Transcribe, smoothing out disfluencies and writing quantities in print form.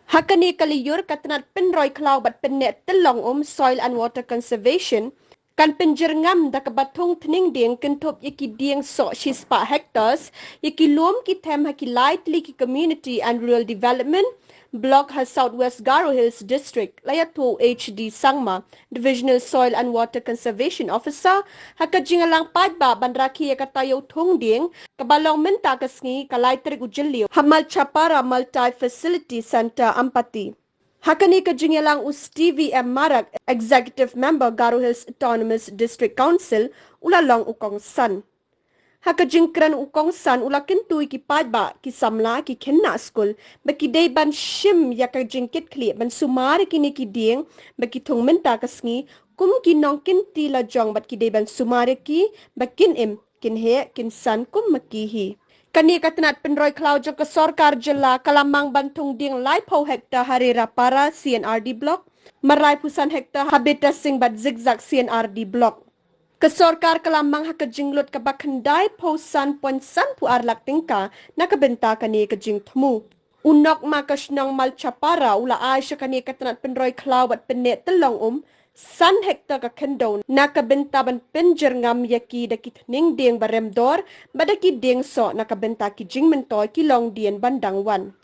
Hakani ka Lyiur katanat penroi klau bat pennet telong soil and water conservation kan penjerngam da kabatung tning Dieng kentop yaki Dieng so shispa hectares yaki lom ki them haki lightly ki community and rural development block has southwest Garo Hills district Lyiur HD Sangma divisional soil and water conservation officer hakajingalang padba banraki yakatayo Thung Dieng kabalong menta kasngi kalaitrik ujeliu hamal chapara multi facility center ampati. Hakani kajingalang Stevie M. Marak, Executive Member Garo Hills Autonomous District Council, ulalong ukong san. Hakajingkran ukong san ulakin tui ki padba ki samla ki kenna school baki dayban shim yakajingkit kli ban sumari kini ki Dieng baki thung menta kasngi kum ki nongkin ti la jong bat ki dayban sumari ki bakin im kin he kin san kum makihi. Kani katanat penroi klau jong ke sorkar jela kalamang bantung Dieng lai pau hektar harira para C&Rd block marai pusan hektar habitat sing bat zigzag C&Rd block. Kesorkar kalamang hakajinglut kabakandai pausan ponsan pu arlak tingka nakabenta kani kajing temu. Unok makasnong malchapara ula aisha kani katanat penroi klau bat penet telong san hektar ka kendon nakabenta ban penjer ngam yaki dakit ning Dieng barem dor badaki Dieng so nakabenta ki jing mentoy ki long dien bandang wan.